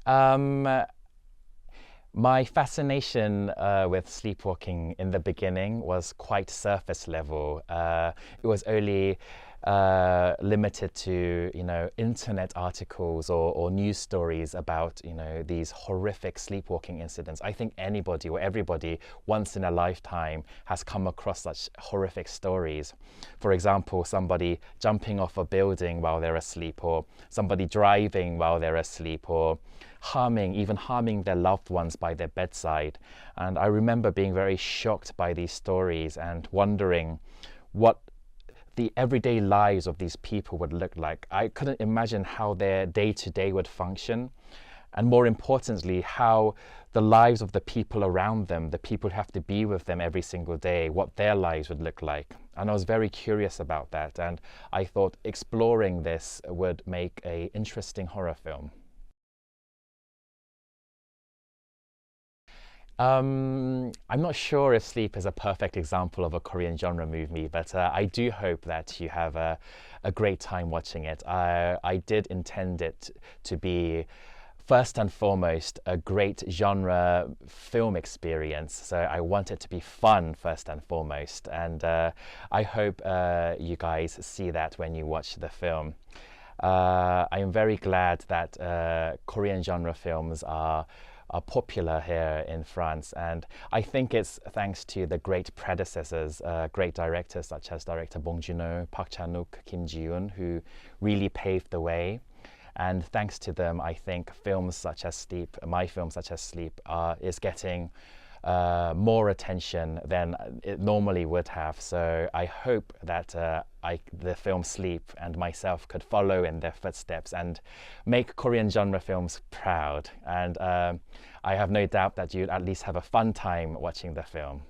Um, my fascination with sleepwalking in the beginning was quite surface level. It was only limited to, internet articles or news stories about, these horrific sleepwalking incidents. I think anybody or everybody once in a lifetime has come across such horrific stories. For example, somebody jumping off a building while they're asleep, or somebody driving while they're asleep, or even harming their loved ones by their bedside. And I remember being very shocked by these stories and wondering what the everyday lives of these people would look like. I couldn't imagine how their day-to-day would function, and more importantly, how the lives of the people around them, the people who have to be with them every single day, what their lives would look like. And I was very curious about that, and I thought exploring this would make an interesting horror film. I'm not sure if Sleep is a perfect example of a Korean genre movie, but I do hope that you have a great time watching it. I did intend it to be first and foremost a great genre film experience, so I want it to be fun first and foremost, and I hope you guys see that when you watch the film. I am very glad that Korean genre films are popular here in France, and I think it's thanks to the great predecessors, great directors such as director Bong Joon-ho, Park Chan-wook, Kim Ji-yoon, who really paved the way. And thanks to them, I think films such as Sleep, my film such as Sleep, is getting more attention than it normally would have. So I hope that the film Sleep and myself could follow in their footsteps and make Korean genre films proud. And I have no doubt that you'd at least have a fun time watching the film.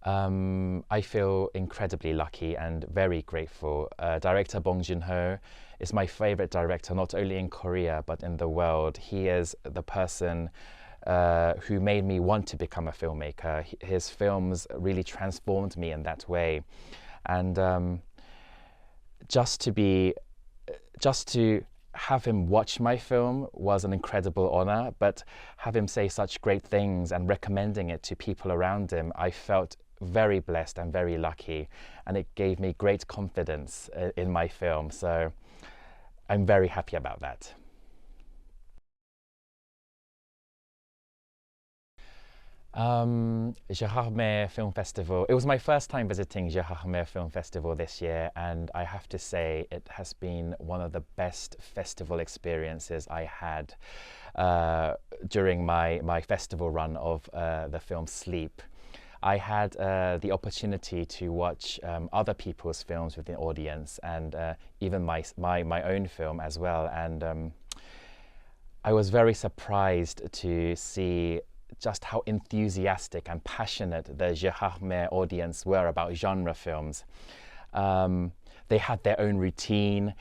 I feel incredibly lucky and very grateful. Director Bong Joon-ho is my favorite director, not only in Korea, but in the world. He is the person who made me want to become a filmmaker. His films really transformed me in that way. And just to have him watch my film was an incredible honor, but have him say such great things and recommending it to people around him, I felt very blessed and very lucky, and it gave me great confidence in my film. So I'm very happy about that. Gérardmer Film Festival. It was my first time visiting Gérardmer Film Festival this year, and I have to say it has been one of the best festival experiences I had during my festival run of the film Sleep. I had the opportunity to watch other people's films with the audience, and even my own film as well. And I was very surprised to see just how enthusiastic and passionate the Gérardmer audience were about genre films. They had their own routine.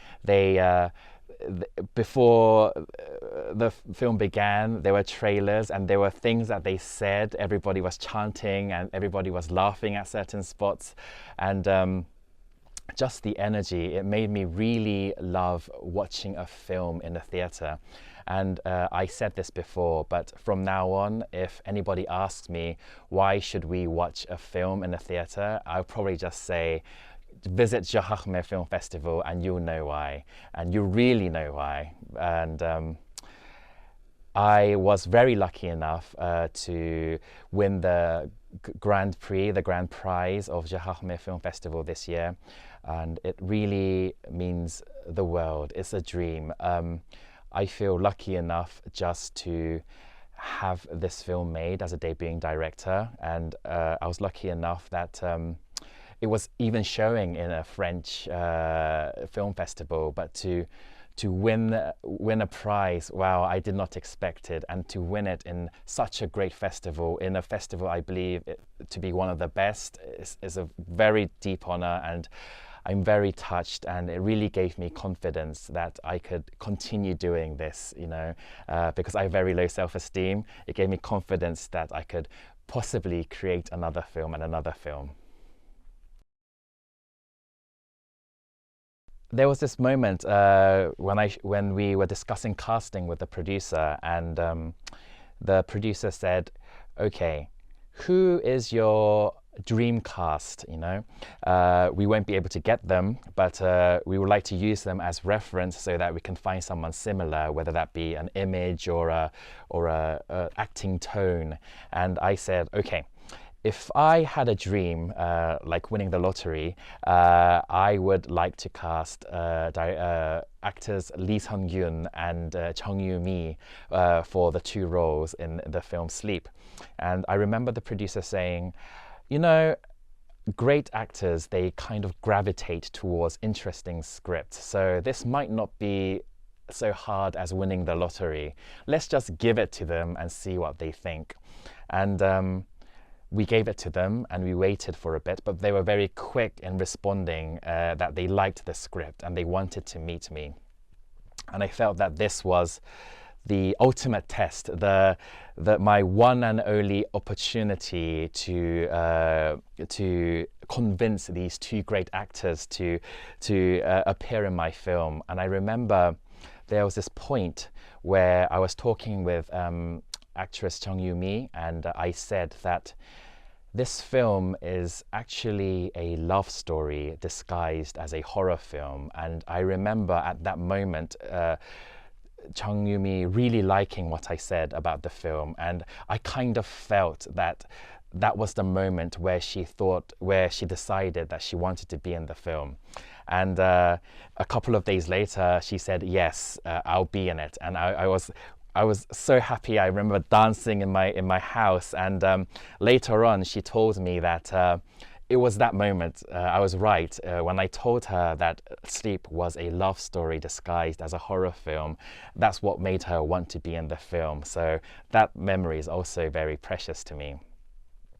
Before the film began, there were trailers and there were things that they said. Everybody was chanting and everybody was laughing at certain spots. And just the energy, it made me really love watching a film in a theatre. And I said this before, but from now on, if anybody asks me why should we watch a film in a theatre, I'll probably just say, visit Gérardmer Film Festival and you'll know why, and you really know why. And I was very lucky enough to win the Grand Prix, the Grand Prize of Gérardmer Film Festival this year, and it really means the world. It's a dream. I feel lucky enough just to have this film made as a debuting director, and I was lucky enough that it was even showing in a French film festival, but to win a prize, wow, I did not expect it, and to win it in such a great festival, in a festival I believe to be one of the best, is a very deep honor, and I'm very touched, and it really gave me confidence that I could continue doing this, because I have very low self-esteem. It gave me confidence that I could possibly create another film and another film. there was this moment when we were discussing casting with the producer, and the producer said, "Okay, who is your dream cast? You know, we won't be able to get them, but we would like to use them as reference so that we can find someone similar, whether that be an image or a acting tone." And I said, "Okay, if I had a dream, like winning the lottery, I would like to cast actors Lee Sung-yoon and Chung Yu-mi for the two roles in the film Sleep." And I remember the producer saying, "You know, great actors, they kind of gravitate towards interesting scripts. So this might not be so hard as winning the lottery. Let's just give it to them and see what they think." And we gave it to them and we waited for a bit, but they were very quick in responding that they liked the script and they wanted to meet me. And I felt that this was the ultimate test, my one and only opportunity to convince these two great actors to appear in my film. And I remember there was this point where I was talking with actress Chung Yu-mi, and I said that this film is actually a love story disguised as a horror film. And I remember at that moment Chung Yu-mi really liking what I said about the film, and I kind of felt that that was the moment where she decided that she wanted to be in the film. And a couple of days later she said, "Yes, I'll be in it." And I was so happy. I remember dancing in my house, and later on she told me that it was that moment, I was right, when I told her that Sleep was a love story disguised as a horror film. That's what made her want to be in the film. So that memory is also very precious to me.